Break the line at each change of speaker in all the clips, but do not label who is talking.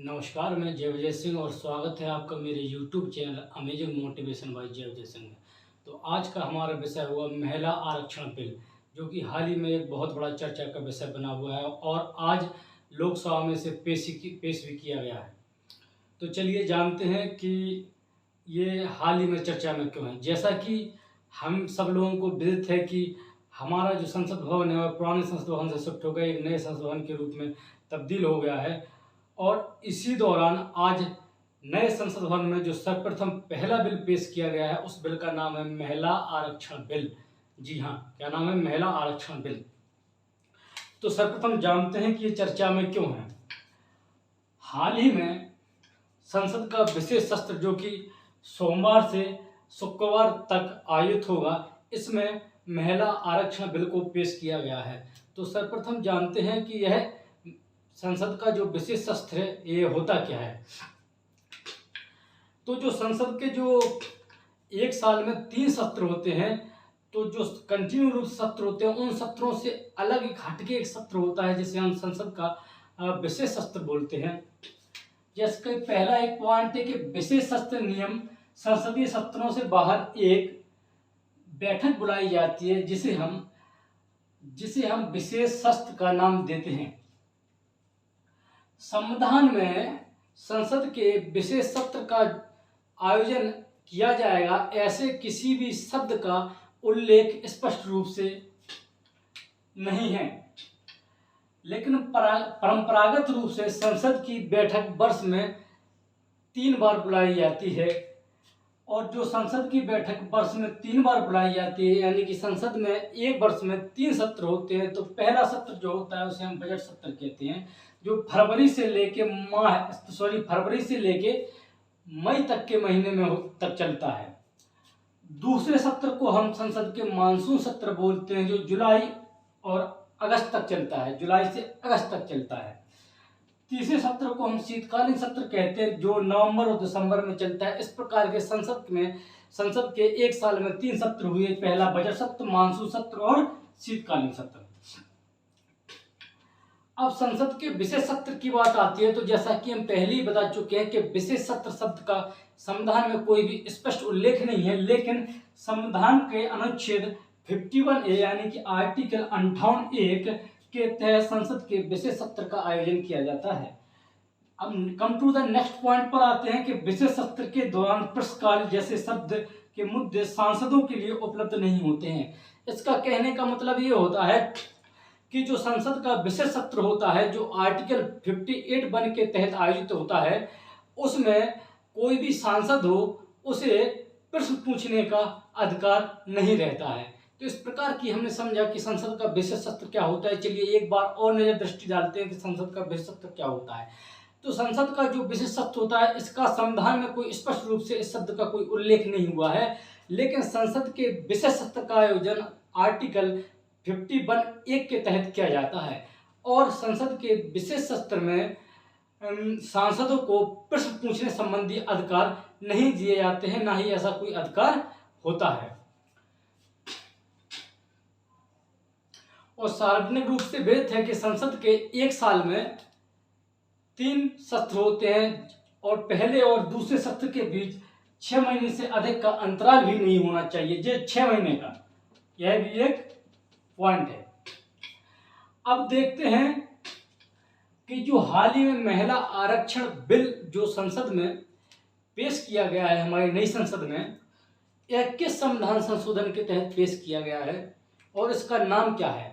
नमस्कार, मैं जय विजय सिंह और स्वागत है आपका मेरे YouTube channel amazing motivation by Jay Vijay Singh में। तो आज का हमारा विषय हुआ महिला आरक्षण बिल, जो कि हाल ही में एक बहुत बड़ा चर्चा का विषय बना हुआ है और आज लोकसभा में से पेश भी किया गया है। तो चलिए जानते हैं कि ये हाल ही में चर्चा में क्यों है। जैसा कि हम सब लोगों को विदित है कि हमारा जो संसद भवन है वह पुराने संसद भवन से शिफ्ट होकर एक नए संसद भवन के रूप में तब्दील हो गया है और इसी दौरान आज नए संसद भवन में जो सर्वप्रथम पहला बिल पेश किया गया है उस बिल का नाम है महिला आरक्षण बिल। जी हाँ, क्या नाम है? महिला आरक्षण बिल। तो सर्वप्रथम जानते हैं कि ये चर्चा में क्यों है। हाल ही में संसद का विशेष सत्र जो कि सोमवार से शुक्रवार तक आयोजित होगा, इसमें महिला आरक्षण बिल को पेश किया गया है। तो सर्वप्रथम जानते हैं कि यह संसद का जो विशेष सत्र है ये होता क्या है। तो जो संसद के जो एक साल में 3 सत्र होते हैं, तो जो कंटिन्यू रूप सत्र होते हैं उन सत्रों से अलग एक हटके एक सत्र होता है जिसे हम संसद का विशेष सत्र बोलते हैं। जिसका पहला एक पॉइंट है कि विशेष सत्र नियम संसदीय सत्रों से बाहर एक बैठक बुलाई जाती है जिसे हम विशेष सत्र का नाम देते हैं। संविधान में संसद के विशेष सत्र का आयोजन किया जाएगा ऐसे किसी भी शब्द का उल्लेख स्पष्ट रूप से नहीं है, लेकिन परंपरागत रूप से संसद की बैठक वर्ष में 3 बार बुलाई जाती है। और जो संसद की बैठक वर्ष में 3 बार बुलाई जाती है, यानी कि संसद में एक वर्ष में 3 सत्र होते हैं। तो पहला सत्र जो होता है उसे हम बजट सत्र कहते हैं, जो फरवरी से लेके मई तक के महीने में तक चलता है। दूसरे सत्र को हम संसद के मानसून सत्र बोलते हैं, जो जुलाई और अगस्त तक चलता है, जुलाई से अगस्त तक चलता है। तीसरे सत्र को हम शीतकालीन सत्र कहते हैं, जो नवंबर और दिसंबर में चलता है। इस प्रकार के संसद के एक साल में 3 सत्र हुए, पहला बजट सत्र, मानसून सत्र और शीतकालीन सत्र। अब संसद के विशेष सत्र की बात आती है, तो जैसा कि हम पहले ही बता चुके हैं कि विशेष सत्र शब्द का संविधान में कोई भी स्पष्ट उल्लेख नहीं है, लेकिन संविधान के अनुच्छेद 51A यानी कि आर्टिकल 58(1) के तहत संसद के विशेष सत्र का आयोजन किया जाता है। अब come to the next point पर आते हैं कि विशेष सत्र के दौरान प्रश्नकाल जैसे शब्द के मुद्दे सांसदों के लिए उपलब्ध नहीं होते हैं। इसका कहने का मतलब ये होता है कि जो संसद का विशेष सत्र होता है, जो आर्टिकल 58(1) के तहत आयोजित होता है, उसमें कोई भी सांसद हो उसे प्रश्न पूछने का अधिकार नहीं रहता है। तो इस प्रकार की हमने समझा कि संसद का विशेष सत्र क्या होता है। चलिए एक बार और नजर दृष्टि डालते हैं कि संसद का विशेष सत्र क्या होता है। तो संसद का जो विशेष सत्र होता है, इसका संविधान में कोई स्पष्ट रूप से इस शब्द का कोई उल्लेख नहीं हुआ है, लेकिन संसद के विशेष सत्र का आयोजन आर्टिकल 51(1) के तहत किया जाता है। और संसद के विशेष सत्र में सांसदों को प्रश्न पूछने संबंधी अधिकार नहीं दिए जाते हैं, ना ही ऐसा कोई अधिकार होता है। और सार्वजनिक रूप से विदित है कि संसद के एक साल में 3 सत्र होते हैं और पहले और दूसरे सत्र के बीच 6 महीने से अधिक का अंतराल भी नहीं होना चाहिए, जो 6 महीने का, यह भी एक पॉइंट है। अब देखते हैं कि जो हाल ही में महिला आरक्षण बिल जो संसद में पेश किया गया है हमारी नई संसद में, यह किस संविधान संशोधन के तहत पेश किया गया है और इसका नाम क्या है।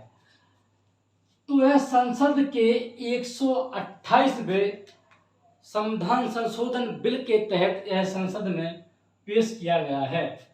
तो यह संसद के 128वें संविधान संशोधन बिल के तहत यह संसद में पेश किया गया है।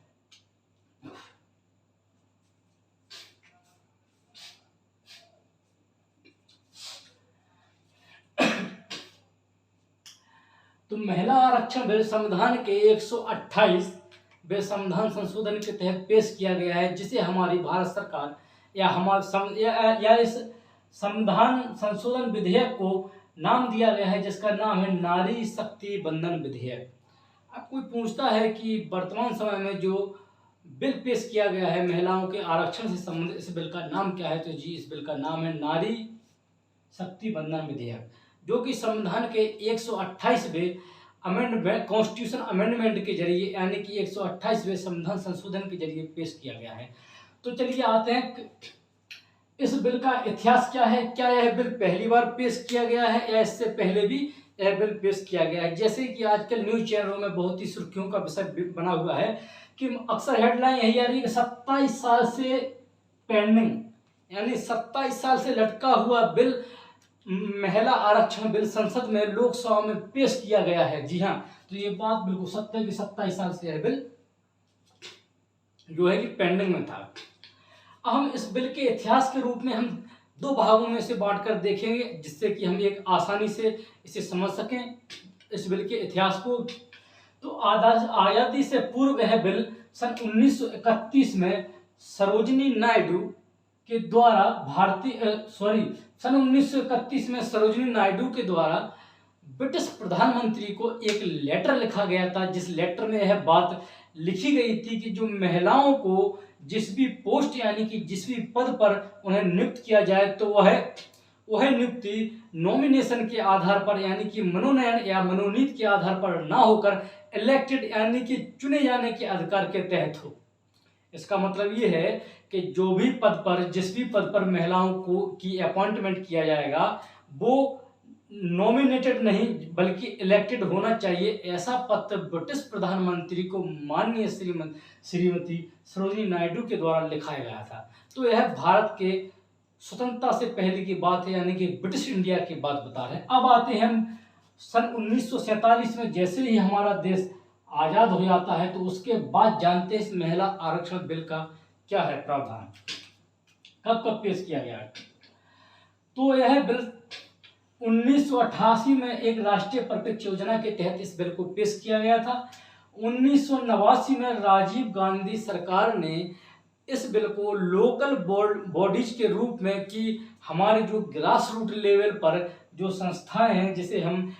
तो महिला आरक्षण बिल संविधान के 128वें संविधान संशोधन के तहत पेश किया गया है, जिसे हमारी भारत सरकार या इस संविधान संशोधन विधेयक को नाम दिया गया है, जिसका नाम है नारी शक्ति बंधन विधेयक। अब कोई पूछता है कि वर्तमान समय में जो बिल पेश किया गया है महिलाओं के आरक्षण से संबंधित, इस बिल का नाम क्या है। तो जी, इस बिल का नाम है नारी शक्ति बंधन विधेयक। जो कि संविधान के 128वें अमेंडमेंट, कॉन्स्टिट्यूशन अमेंडमेंट के जरिए यानी कि 128वें संविधान संशोधन के जरिए पेश किया गया है। तो चलिए आते हैं इस बिल का इतिहास क्या है। क्या यह बिल पहली बार पेश किया गया है या इससे पहले भी यह बिल पेश किया गया है। जैसे कि आजकल न्यूज चैनलों में बहुत ही सुर्खियों का विषय बना हुआ है कि अक्सर हेडलाइन यही आ रही है कि 27 साल से पेंडिंग, यानी 27 साल से लटका हुआ बिल, महिला आरक्षण बिल संसद में, लोकसभा में पेश किया गया है। जी हाँ, तो ये बात बिल्कुल सत्य है कि 27 साल से यह बिल जो है कि पेंडिंग में था। हम इस बिल के इतिहास के रूप में हम दो भागों में से बांटकर देखेंगे, जिससे कि हम एक आसानी से इसे समझ सकें इस बिल के इतिहास को। तो आज़ादी से पूर्व यह बिल सन 1931 में सरोजिनी नायडू के द्वारा सन 1931 में सरोजिनी नायडू के द्वारा ब्रिटिश प्रधानमंत्री को एक लेटर लिखा गया था, जिस लेटर में यह बात लिखी गई थी कि जो महिलाओं को जिस भी पोस्ट यानी कि जिस भी पद पर उन्हें नियुक्त किया जाए तो वह नियुक्ति नॉमिनेशन के आधार पर यानी कि मनोनयन या मनोनीत के आधार पर ना होकर इलेक्टेड यानी कि चुने जाने के अधिकार के तहत हो। इसका मतलब ये है कि जो भी पद पर, जिस भी पद पर महिलाओं को की अपॉइंटमेंट किया जाएगा वो नॉमिनेटेड नहीं बल्कि इलेक्टेड होना चाहिए। ऐसा पत्र ब्रिटिश प्रधानमंत्री को माननीय श्रीमती सरोजिनी नायडू के द्वारा लिखाया गया था। तो यह भारत के स्वतंत्रता से पहले की बात है, यानी कि ब्रिटिश इंडिया की बात बता रहे हैं। अब आते हैं हम सन 1947 में, जैसे ही हमारा देश आजाद हो जाता है तो उसके बाद जानते हैं इस महिला आरक्षण बिल का क्या है प्रावधान, कब कब पेश किया गया है। तो यह बिल 1988 में एक राष्ट्रीय परिप्रेक्ष्य योजना के तहत इस बिल को पेश किया गया था। 1989 में राजीव गांधी सरकार ने इस बिल को लोकल बॉडीज के रूप में कि हमारे जो ग्रास रूट लेवल पर जो संस्थाएं हैं जिसे हम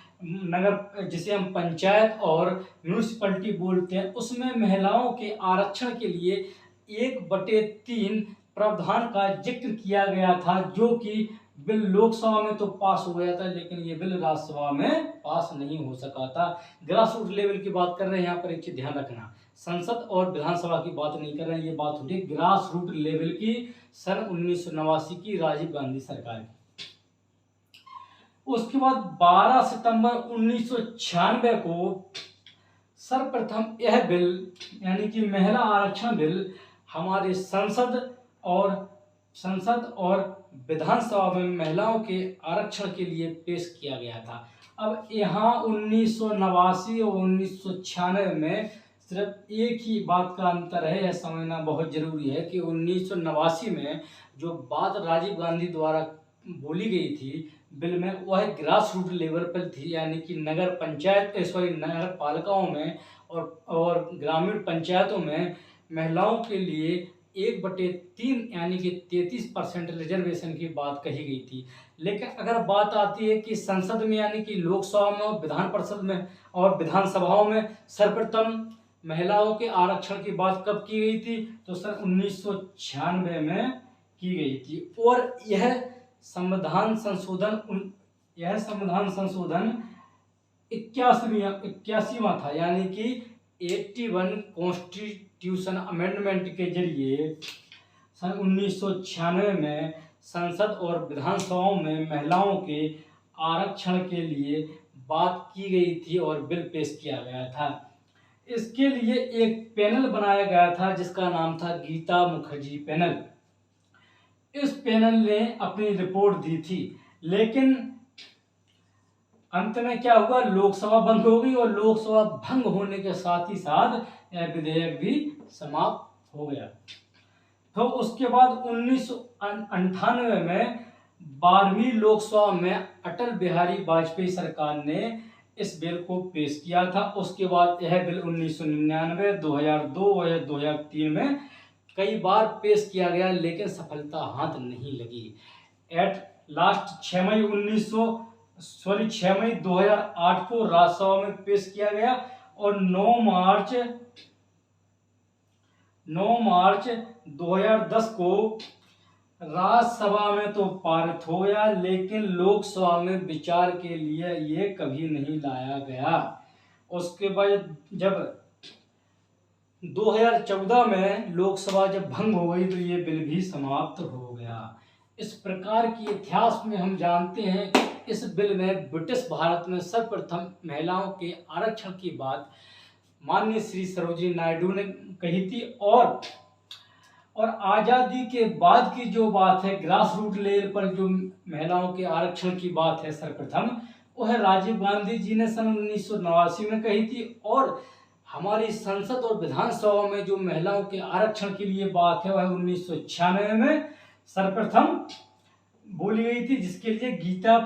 पंचायत और म्यूनिसिपैलिटी बोलते हैं, उसमें महिलाओं के आरक्षण के लिए 1/3 प्रावधान का जिक्र किया गया था, जो कि बिल लोकसभा में तो पास हो गया था लेकिन ये बिल राज्यसभा में पास नहीं हो सका था। ग्रास रूट लेवल की बात कर रहे हैं, यहाँ पर एक चीज ध्यान रखना, संसद और विधानसभा की बात नहीं कर रहे हैं, ये बात होती है ग्रास रूट लेवल की, सन 1989 की राजीव गांधी सरकार की। उसके बाद 12 सितंबर 1996 को सर्वप्रथम यह बिल यानी कि महिला आरक्षण बिल हमारे संसद और विधानसभा में महिलाओं के आरक्षण के लिए पेश किया गया था। अब यहाँ 1989 और 1996 में सिर्फ एक ही बात का अंतर है, यह समझना बहुत जरूरी है कि 1989 में जो बात राजीव गांधी द्वारा बोली गई थी बिल में, वह ग्रास रूट लेवल पर थी, यानी कि नगर पालिकाओं में और ग्रामीण पंचायतों में महिलाओं के लिए 1/3 यानी कि 33% रिजर्वेशन की बात कही गई थी। लेकिन अगर बात आती है कि संसद में यानी कि लोकसभा में और विधान परिषद में और विधानसभाओं में सर्वप्रथम महिलाओं के आरक्षण की बात कब की गई थी, तो सन 1996 में की गई थी। और यह संविधान संशोधन 81वां था, यानी कि 81 कॉन्स्टिट्यूशन अमेंडमेंट के जरिए सन 1996 में संसद और विधानसभाओं में महिलाओं के आरक्षण के लिए बात की गई थी और बिल पेश किया गया था। इसके लिए एक पैनल बनाया गया था जिसका नाम था गीता मुखर्जी पैनल। इस पैनल ने अपनी रिपोर्ट दी थी, लेकिन अंत में क्या हुआ, लोकसभा भंग हो गई और लोकसभा भंग होने के साथ ही साथ यह विधेयक भी समाप्त हो गया। तो उसके बाद 1998 में 12वीं लोकसभा में अटल बिहारी वाजपेयी सरकार ने इस बिल को पेश किया था। उसके बाद यह बिल 1999, 2002 और 2003 में कई बार पेश किया गया लेकिन सफलता हाथ नहीं लगी। एट लास्ट 6 मई 2008 को राज्यसभा में पेश किया गया और 9 मार्च 2010 को राज्यसभा में तो पारित हो गया, लेकिन लोकसभा में विचार के लिए ये कभी नहीं लाया गया। उसके बाद जब 2014 में लोकसभा जब भंग हो गई तो ये बिल भी समाप्त हो गया। इस प्रकार की इतिहास में हम जानते हैं कि इस बिल में ब्रिटिश भारत में सर्वप्रथम महिलाओं के आरक्षण की बात माननीय श्री सरोजिनी नायडू ने कही थी, और आज़ादी के बाद की जो बात है ग्रास रूट लेवल पर जो महिलाओं के आरक्षण की बात है सर्वप्रथम, वह राजीव गांधी जी ने सन 1989 में कही थी, और हमारी संसद और विधानसभा में जो महिलाओं के आरक्षण के लिए बात है वह 1996 में सर्वप्रथम बोली गई थी, जिसके लिए गीता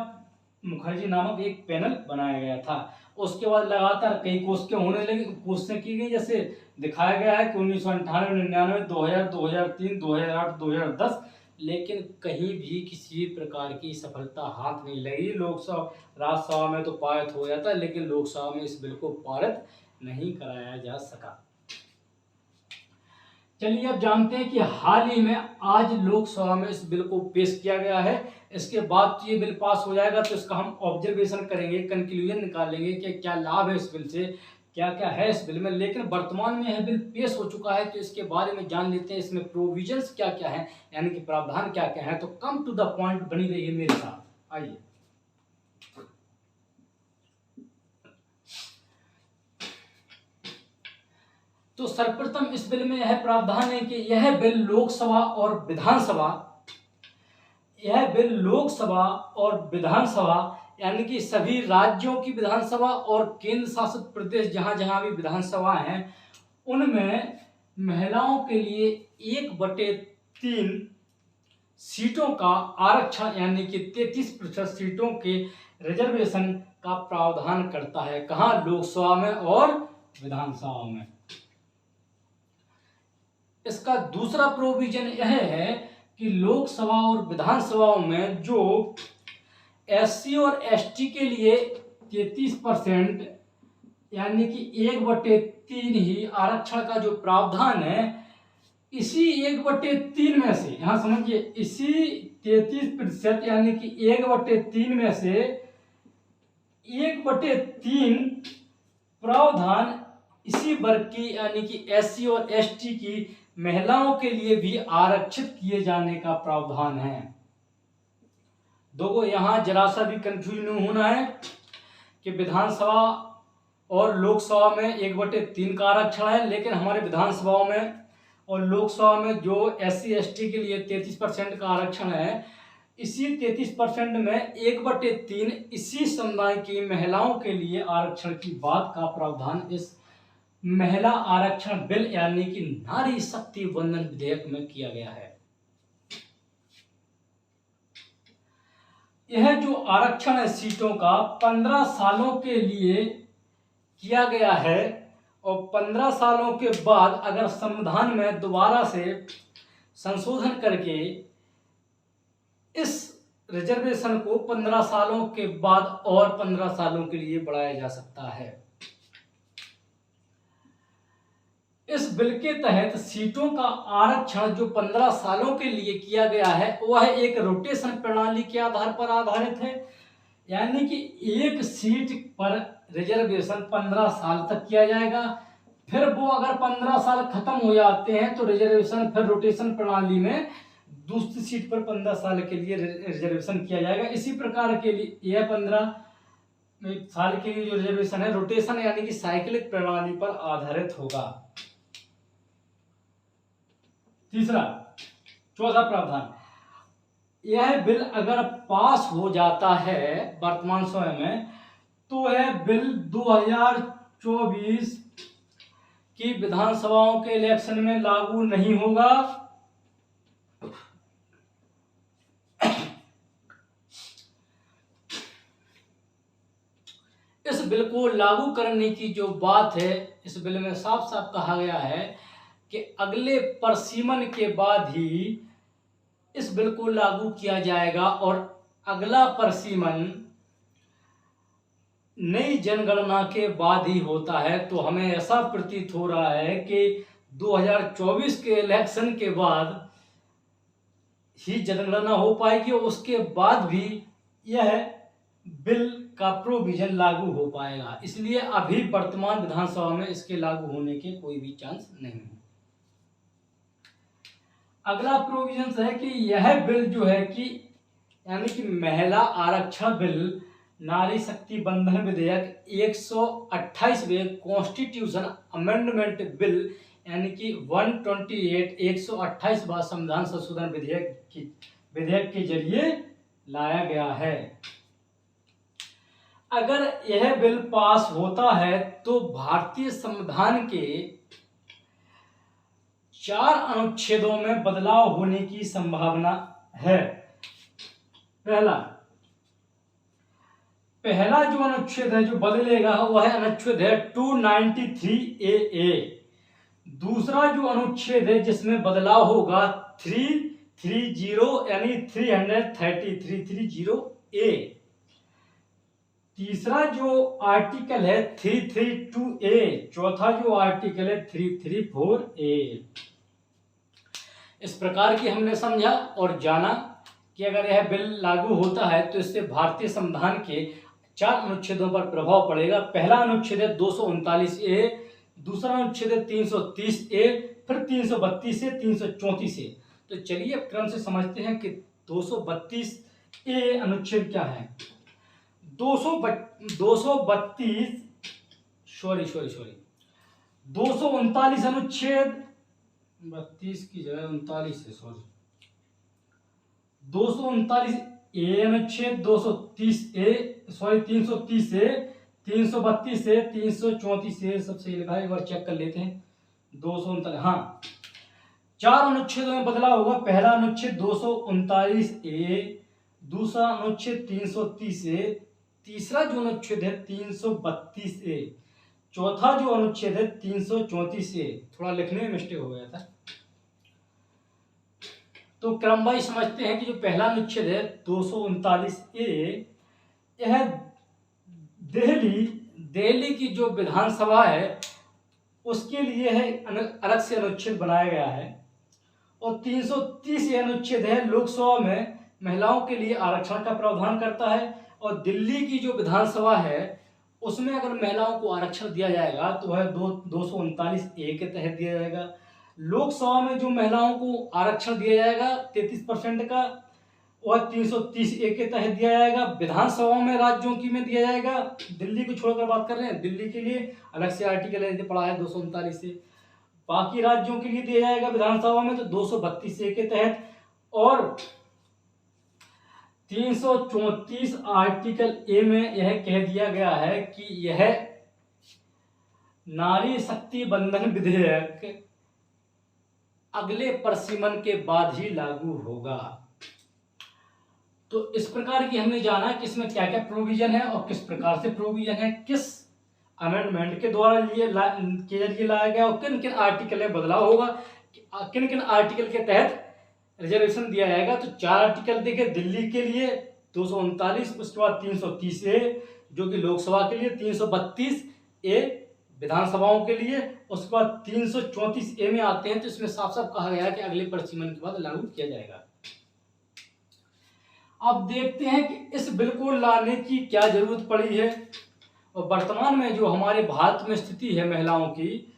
मुखर्जी नामक एक पैनल बनाया गया था। उसके बाद लगातार कई कोशिशें की गई, जैसे दिखाया गया है कि 1998, 99, 2000, 2003, 2008, 2010, लेकिन कहीं भी किसी प्रकार की सफलता हाथ नहीं लगी। लोकसभा राज्यसभा में तो पारित हो गया था, लेकिन लोकसभा में इस बिल को पारित नहीं कराया जा सका। चलिए अब जानते हैं कि हाल ही में आज लोकसभा में इस बिल को पेश किया गया है। इसके बाद ये बिल पास हो जाएगा तो इसका हम ऑब्जर्वेशन करेंगे, कंक्लूजन निकालेंगे कि क्या लाभ है इस बिल से, क्या क्या है इस बिल में। लेकिन वर्तमान में यह बिल पेश हो चुका है तो इसके बारे में जान लेते हैं, इसमें प्रोविजंस क्या क्या है, यानी कि प्रावधान क्या क्या है। तो कम टू द पॉइंट बनी रहिए मेरे साथ, आइए। तो सर्वप्रथम इस बिल में यह प्रावधान है कि यह बिल लोकसभा और विधानसभा यानी कि सभी राज्यों की विधानसभा और केंद्र शासित प्रदेश जहां जहां भी विधानसभा हैं उनमें महिलाओं के लिए 1/3 सीटों का आरक्षण यानी कि 33% सीटों के रिजर्वेशन का प्रावधान करता है। कहां? लोकसभा में और विधानसभा में। इसका दूसरा प्रोविजन यह है कि लोकसभा और विधानसभा में जो एससी और एसटी के लिए 33% यानी कि 1/3 ही आरक्षण का जो प्रावधान है, इसी 1/3 में से, यहां समझिए, इसी 33% यानी कि 1/3 में से 1/3 प्रावधान इसी वर्ग की यानी कि एससी और एसटी की महिलाओं के लिए भी आरक्षित किए जाने का प्रावधान है। दोगो यहां जरा सा भी कंफ्यूज नहीं होना है कि विधानसभा और लोकसभा में 1/3 का आरक्षण है, लेकिन हमारे विधानसभा में और लोकसभा में जो एससी एसटी के लिए 33% का आरक्षण है, इसी 33% में 1/3 इसी समुदाय की महिलाओं के लिए आरक्षण की बात का प्रावधान इस महिला आरक्षण बिल यानी कि नारी शक्ति वंदन विधेयक में किया गया है। यह जो आरक्षण है सीटों का 15 सालों के लिए किया गया है, और 15 सालों के बाद अगर संविधान में दोबारा से संशोधन करके इस रिजर्वेशन को 15 सालों के बाद और 15 सालों के लिए बढ़ाया जा सकता है। इस बिल के तहत सीटों का आरक्षण जो 15 सालों के लिए किया गया है वह एक रोटेशन प्रणाली के आधार पर आधारित है, यानी कि एक सीट पर रिजर्वेशन 15 साल तक किया जाएगा। फिर वो अगर 15 साल खत्म हो जाते हैं तो रिजर्वेशन फिर रोटेशन प्रणाली में दूसरी सीट पर 15 साल के लिए रिजर्वेशन किया जाएगा। इसी प्रकार के लिए यह 15 साल के लिए जो रिजर्वेशन है रोटेशन यानी कि साइक्लिक प्रणाली पर आधारित होगा। चौथा प्रावधान, यह बिल अगर पास हो जाता है वर्तमान समय में तो यह बिल 2024 की विधानसभाओं के इलेक्शन में लागू नहीं होगा। इस बिल को लागू करने की जो बात है, इस बिल में साफ साफ कहा गया है कि अगले परिसीमन के बाद ही इस बिल को लागू किया जाएगा, और अगला परिसीमन नई जनगणना के बाद ही होता है। तो हमें ऐसा प्रतीत हो रहा है कि 2024 के इलेक्शन के बाद ही जनगणना हो पाएगी और उसके बाद भी यह बिल का प्रोविजन लागू हो पाएगा। इसलिए अभी वर्तमान विधानसभा में इसके लागू होने के कोई भी चांस नहीं है। अगला प्रोविजन है कि यह बिल जो है कि यानी कि महिला आरक्षण बिल, नारी शक्ति बंधन विधेयक, 128वें कॉन्स्टिट्यूशन अमेंडमेंट बिल यानी कि 128 128वां संविधान संशोधन विधेयक के जरिए लाया गया है। अगर यह बिल पास होता है तो भारतीय संविधान के 4 अनुच्छेदों में बदलाव होने की संभावना है। पहला जो अनुच्छेद है जो बदलेगा वह अनुच्छेद है 293AA। दूसरा जो अनुच्छेद है जिसमें बदलाव होगा 330 यानी 330A। तीसरा जो आर्टिकल है 332A। चौथा जो आर्टिकल है 334A। इस प्रकार की हमने समझा और जाना कि अगर यह बिल लागू होता है तो इससे भारतीय संविधान के 4 अनुच्छेदों पर प्रभाव पड़ेगा। पहला अनुच्छेद है 239A, दूसरा अनुच्छेद है 330A, फिर 332 से 334 से। तो चलिए क्रम से समझते हैं कि 232A अनुच्छेद क्या है। 239 अनुच्छेद, 32 की जगह 39 है, 239A अनुच्छेद, 330A, 332 से 334 से सब सही लिखा है, एक बार चेक कर लेते हैं। 239, हाँ, 4 अनुच्छेदों में बदलाव होगा। पहला अनुच्छेद 239A, दूसरा अनुच्छेद 330A, तीसरा जो अनुच्छेद है 332A, चौथा जो अनुच्छेद है 334A। थोड़ा लिखने में मिस्टेक हो गया था। तो क्रमवाइज समझते हैं कि जो पहला अनुच्छेद है 239A, यह दिल्ली की जो विधानसभा है उसके लिए है, अलग से अनुच्छेद बनाया गया है। और 330 अनुच्छेद है लोकसभा में महिलाओं के लिए आरक्षण का प्रावधान करता है। और दिल्ली की जो विधानसभा है उसमें अगर महिलाओं को आरक्षण दिया जाएगा तो वह 239A के तहत दिया जाएगा। लोकसभा में जो महिलाओं को आरक्षण दिया जाएगा 33% का, वह 330A के तहत दिया जाएगा। विधानसभा में राज्यों की में दिया जाएगा, दिल्ली को छोड़कर बात कर रहे हैं, दिल्ली के लिए अलग से आर्टिकल है पड़ा है 239 से। बाकी राज्यों के लिए दिया जाएगा विधानसभा में तो 232A के तहत। और 334 आर्टिकल ए में यह कह दिया गया है कि यह नारी शक्ति बंधन विधेयक अगले परिसीमन के बाद ही लागू होगा। तो इस प्रकार की हमने जाना कि इसमें क्या क्या प्रोविजन है और किस प्रकार से प्रोविजन है, किस अमेंडमेंट के द्वारा के जरिए लाया गया और किन किन आर्टिकल में बदलाव होगा, किन किन आर्टिकल के तहत रिजर्वेशन दिया जाएगा। तो 4 आर्टिकल देखे दिल्ली के लिए 239, उसके बाद 330A जो कि लोकसभा के लिए, 332A विधानसभाओं के लिए, उसके बाद 334A में आते हैं। तो इसमें साफ साफ कहा गया है कि अगले परिसीमन के बाद लागू किया जाएगा। अब देखते हैं कि इस बिल को लाने की क्या जरूरत पड़ी है और वर्तमान में जो हमारे भारत में स्थिति है महिलाओं की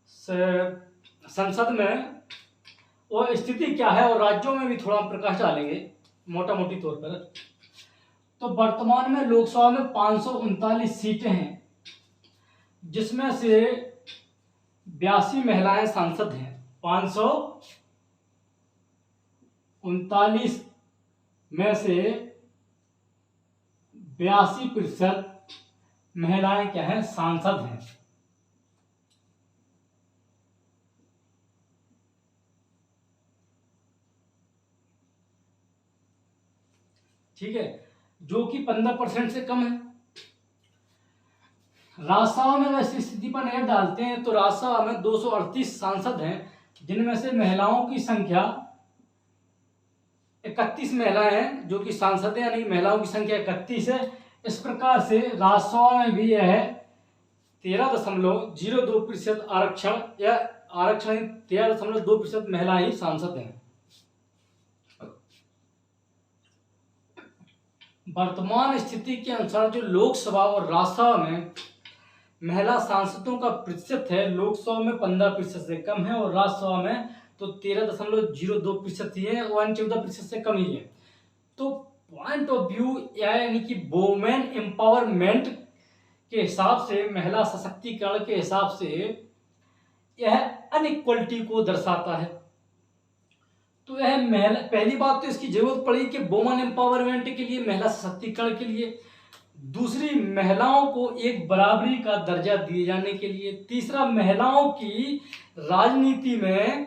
संसद में, वो स्थिति क्या है और राज्यों में भी थोड़ा प्रकाश डालेंगे मोटा मोटी तौर पर। तो वर्तमान में लोकसभा में 539 सीटें हैं, जिसमें से 82 महिलाएं सांसद हैं। 539 में से 82% महिलाएं क्या हैं, सांसद हैं। ठीक है, जो कि 15% से कम है। राज्यसभा में वैसी स्थिति पर नजर डालते हैं तो राज्यसभा में 238 सांसद हैं, जिनमें से महिलाओं की संख्या 31 महिलाएं हैं जो कि सांसद हैं, यानी महिलाओं की संख्या 31 है। इस प्रकार से राज्यसभा में भी यह 13.02% आरक्षण या आरक्षण 13.2% महिलाएं ही सांसद हैं। वर्तमान स्थिति के अनुसार जो लोकसभा और राज्यसभा में महिला सांसदों का प्रतिशत है, लोकसभा में 15% से कम है और राज्यसभा में तो 13.02% ही है, 14% से कम ही है। तो पॉइंट ऑफ व्यू यानी कि वुमेन एम्पावरमेंट के हिसाब से, महिला सशक्तिकरण के हिसाब से यह अनइक्वलिटी को दर्शाता है। तो यह महिला, पहली बात तो इसकी जरूरत पड़ी कि वुमेन एम्पावरमेंट के लिए, महिला सशक्तिकरण के लिए। दूसरी, महिलाओं को एक बराबरी का दर्जा दिए जाने के लिए। तीसरा, महिलाओं की राजनीति में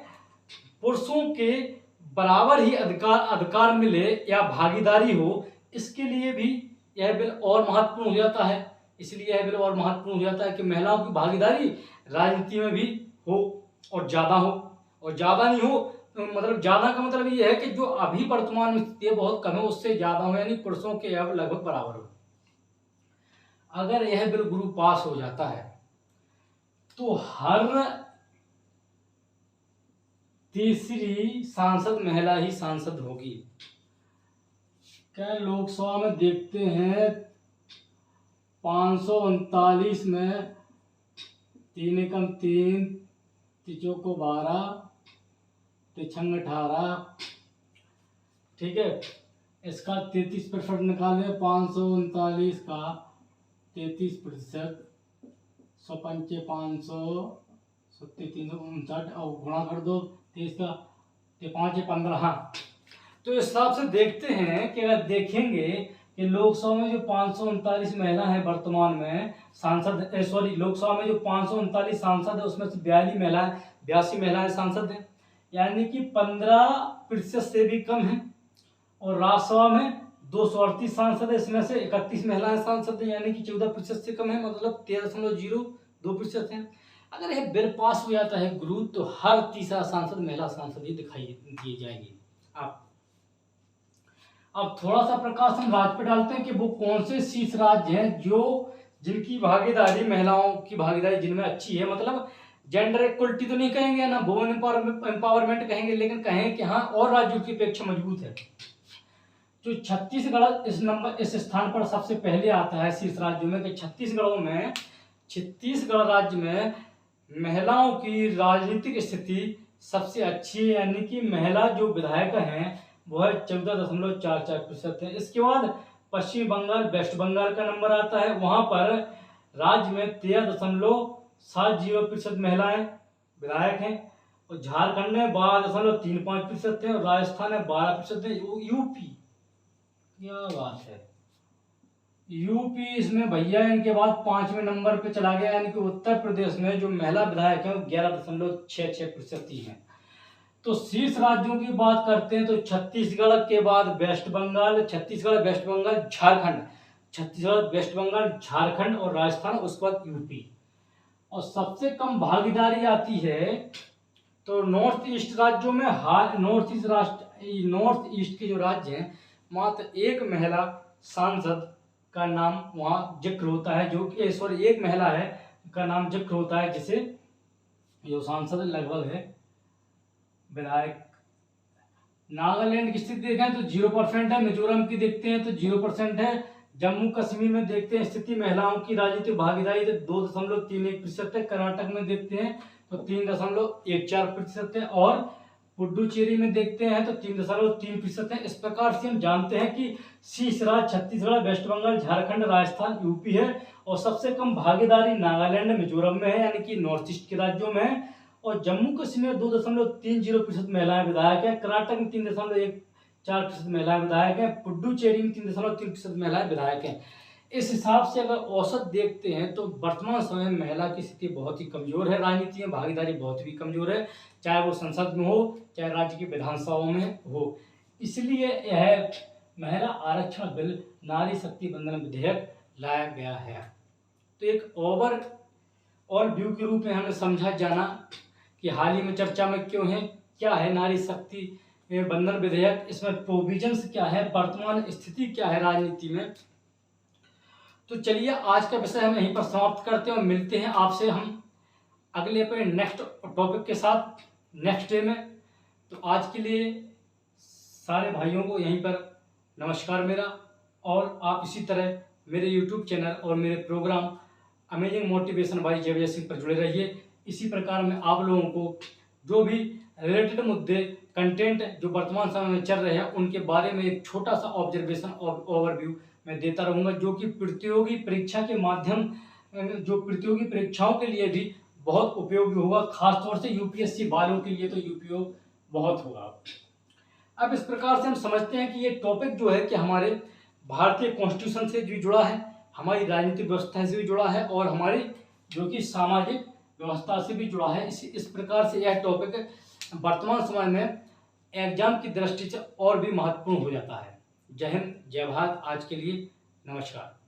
पुरुषों के बराबर ही अधिकार मिले या भागीदारी हो, इसके लिए भी यह बिल और महत्वपूर्ण हो जाता है। इसलिए यह बिल और महत्वपूर्ण हो जाता है कि महिलाओं की भागीदारी राजनीति में भी हो और ज़्यादा हो। और ज़्यादा नहीं हो मतलब, ज़्यादा का मतलब ये है कि जो अभी वर्तमान में स्थिति बहुत कम है उससे ज़्यादा हो, यानी पुरुषों के अब लगभग बराबर हो। अगर यह बिल गुरु पास हो जाता है तो हर तीसरी सांसद महिला ही सांसद होगी। क्या लोकसभा में देखते हैं 539 में 3 एकम 3, 3 को 12, 3 18, ठीक है। इसका 33% निकालें, 539 का 33%, 105 500 359 और गुणा कर दो 23 का 5 15। हाँ, तो इस हिसाब से देखते हैं कि अगर देखेंगे कि लोकसभा में जो 539 महिला है वर्तमान में सांसद, लोकसभा में जो 539 सांसद है उसमें से 82 महिलाएं सांसद हैं, यानी कि 15% से भी कम है। और राज्यसभा में 238 सांसद है, इसमें से 31 महिलाएं सांसद हैं, यानी कि 14% से कम है, मतलब 13.02% है। अगर यह बिल पास हो जाता है गुरु, तो हर तीसरा सांसद महिला सांसद ही दिखाई दी जाएगी। अब थोड़ा सा प्रकाश हम राज्य पे डालते हैं कि वो कौन से शीर्ष राज्य हैं जो जिनकी भागीदारी, महिलाओं की भागीदारी जिनमें अच्छी है। मतलब जेंडर इक्वलिटी तो नहीं कहेंगे ना, वुमेन एम्पावरमेंट कहेंगे, लेकिन कहें कि हाँ और राज्यों की अपेक्षा मजबूत है। जो छत्तीसगढ़ इस स्थान पर सबसे पहले आता है शीर्ष राज्यों में, कि छत्तीसगढ़ राज्य में महिलाओं की राजनीतिक स्थिति सबसे अच्छी है, यानी कि महिला जो विधायक हैं वह 14.44% है। इसके बाद पश्चिम बंगाल, वेस्ट बंगाल का नंबर आता है, वहां पर राज्य में 13.70% महिलाएं विधायक हैं, और झारखंड में 12.35% है, और राजस्थान में 12% है। यूपी, क्या बात है, यूपी इसमें भैया इनके बाद 5वें नंबर पे चला गया, यानी कि उत्तर प्रदेश में जो महिला विधायक है वो 11.66% ही है। तो शीर्ष राज्यों की बात करते हैं तो छत्तीसगढ़ के बाद वेस्ट बंगाल, झारखंड और राजस्थान, उसके बाद यूपी। और सबसे कम भागीदारी आती है तो नॉर्थ ईस्ट राज्यों में। नॉर्थ ईस्ट के जो राज्य हैं, मात्र एक महिला सांसद का नाम वहां जिक्र होता है, जो कि एक महिला है का नाम जिक्र होता है, जिसे जो सांसद लगभग है विधायक। नागालैंड की स्थिति देखें तो 0% है, मिजोरम की देखते हैं तो 0% है, जम्मू कश्मीर में देखते हैं स्थिति महिलाओं की राजनीतिक भागीदारी तो 2.31% है, कर्नाटक में देखते हैं तो 3.14% है, और पुडुचेरी में देखते हैं तो 3.3% है। इस प्रकार से हम जानते हैं कि शीर्ष राज्य छत्तीसगढ़, वेस्ट बंगाल, झारखंड, राजस्थान, यूपी है, और सबसे कम भागीदारी नागालैंड, मिजोरम में है, यानी कि नॉर्थ ईस्ट के राज्यों में है, और जम्मू कश्मीर 2.30% महिलाएं विधायक है, कर्नाटक में 3.14% महिलाएं विधायक है, पुडुचेरी में 3.3% महिलाएं विधायक हैं। इस हिसाब से अगर औसत देखते हैं तो वर्तमान समय में महिला की स्थिति बहुत ही कमजोर है, राजनीति में भागीदारी बहुत ही कमजोर है, चाहे वो संसद में हो चाहे राज्य की विधानसभाओं में हो। इसलिए यह महिला आरक्षण बिल, नारी शक्ति बंधन विधेयक लाया गया है। तो एक ओवर व्यू के रूप में हमने समझा जाना कि हाल ही में चर्चा में क्यों है, क्या है नारी शक्ति बंधन विधेयक, इसमें प्रोविजंस क्या है, वर्तमान स्थिति क्या है राजनीति में। तो चलिए आज का विषय हम यहीं पर समाप्त करते हैं और मिलते हैं आपसे हम अगले पे नेक्स्ट टॉपिक के साथ नेक्स्ट डे में। तो आज के लिए सारे भाइयों को यहीं पर नमस्कार मेरा। और आप इसी तरह मेरे यूट्यूब चैनल और मेरे प्रोग्राम अमेजिंग मोटिवेशन बाय जय सिंह पर जुड़े रहिए। इसी प्रकार मैं आप लोगों को जो भी रिलेटेड मुद्दे कंटेंट जो वर्तमान समय में चल रहे हैं उनके बारे में एक छोटा सा ऑब्जर्वेशन और ओवरव्यू मैं देता रहूँगा, जो कि प्रतियोगी परीक्षा के माध्यम जो प्रतियोगी परीक्षाओं के लिए भी बहुत उपयोगी होगा, खासतौर से यूपीएससी वालों के लिए तो उपयोग बहुत होगा। अब इस प्रकार से हम समझते हैं कि ये टॉपिक जो है कि हमारे भारतीय कॉन्स्टिट्यूशन से भी जुड़ा है, हमारी राजनीतिक व्यवस्था से भी जुड़ा है और हमारी जो कि सामाजिक व्यवस्था से भी जुड़ा है। इस प्रकार से यह टॉपिक वर्तमान समय में एग्जाम की दृष्टि से और भी महत्वपूर्ण हो जाता है। जय हिंद, जय भारत। आज के लिए नमस्कार।